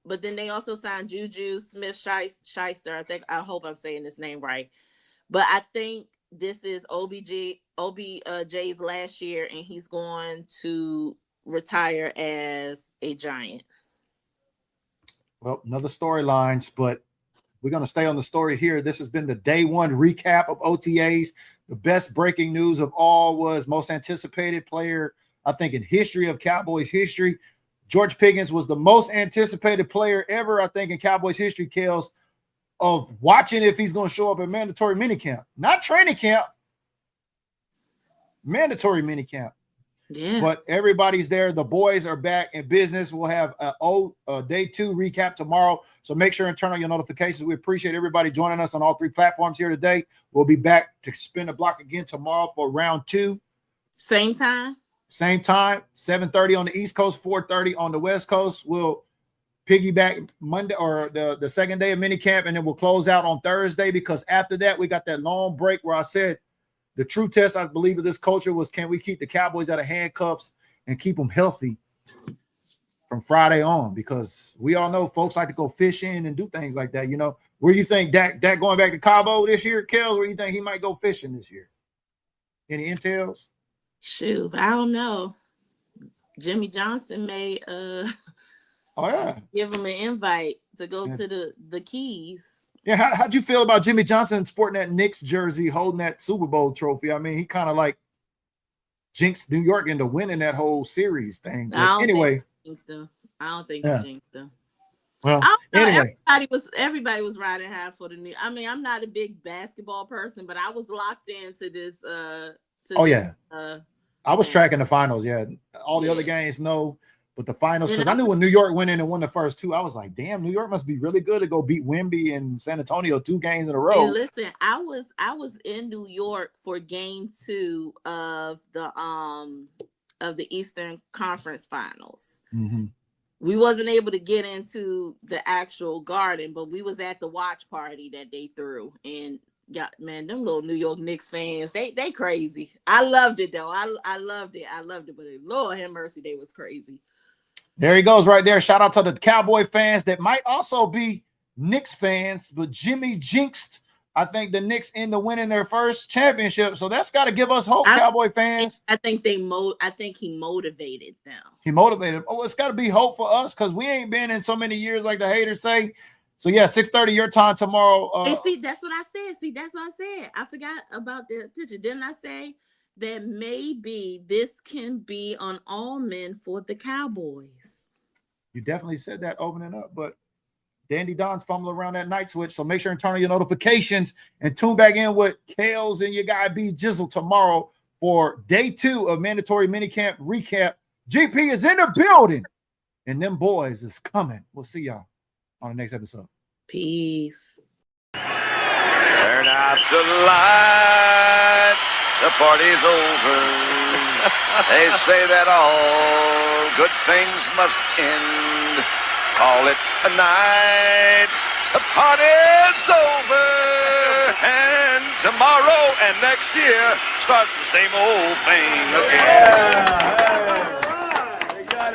they also signed Juju Smith Shyster. I hope I'm saying this name right, but I think this is OBJ's last year, and he's going to retire as a Giant. Well, another storylines, but we're going to stay on the story here. This has been the day 1 recap of OTAs. The best breaking news of all was most anticipated player, I think, in history of Cowboys history. George Pickens was the most anticipated player ever, I think, in Cowboys history, Kelz, of watching if he's going to show up at mandatory minicamp. Not training camp. Mandatory minicamp. Yeah. But everybody's there. The boys are back in business. We'll have a day 2 recap tomorrow. So make sure and turn on your notifications. We appreciate everybody joining us on all 3 platforms here today. We'll be back to spin the block again tomorrow for round 2. Same time, 7:30 on the East Coast, 4:30 on the West Coast. We'll piggyback Monday or the second day of minicamp, and then we'll close out on Thursday because after that, we got that long break where I said the true test, I believe, of this culture was, can we keep the Cowboys out of handcuffs and keep them healthy from Friday on? Because we all know folks like to go fishing and do things like that. You know, where you think Dak going back to Cabo this year, Kelz? Where you think he might go fishing this year? Any intels? Shoot, I don't know. Jimmy Johnson may give him an invite to go to the Keys. Yeah, how'd you feel about Jimmy Johnson sporting that Knicks jersey, holding that Super Bowl trophy? I mean, he kind of like jinxed New York into winning that whole series thing. But anyway, I don't think he jinxed them. Well, anyway, everybody was riding high for the new. I mean, I'm not a big basketball person, but I was locked into this. I was tracking the finals. Yeah, all the other games, no. But the finals, because I knew when New York went in and won the first 2, I was like, damn, New York must be really good to go beat Wemby and San Antonio 2 games in a row. And listen, I was in New York for game 2 of the Eastern Conference Finals. Mm-hmm. We wasn't able to get into the actual garden, but we was at the watch party that they threw. And man, them little New York Knicks fans, they crazy. I loved it though. I loved it. But Lord have mercy, they was crazy. There he goes right there. Shout out to the Cowboy fans that might also be Knicks fans, but Jimmy jinxed, I think, the Knicks into winning their first championship. So that's got to give us hope, Cowboy fans. I think he motivated them. He motivated them. Oh, it's got to be hope for us because we ain't been in so many years like the haters say. So, yeah, 6:30 your time tomorrow. And see, that's what I said. I forgot about the picture. Didn't I say that maybe this can be an omen for the Cowboys? You definitely said that opening up, but Dandy Don's fumbling around that night switch. So make sure and turn on your notifications and tune back in with Kelz and your guy B Jizzle tomorrow for day 2 of mandatory minicamp recap. GP is in the building and them boys is coming. We'll see y'all on the next episode. Peace. They're now After lights, the party's over. They say that all good things must end. Call it a night. The party's over. And tomorrow and next year starts the same old thing again.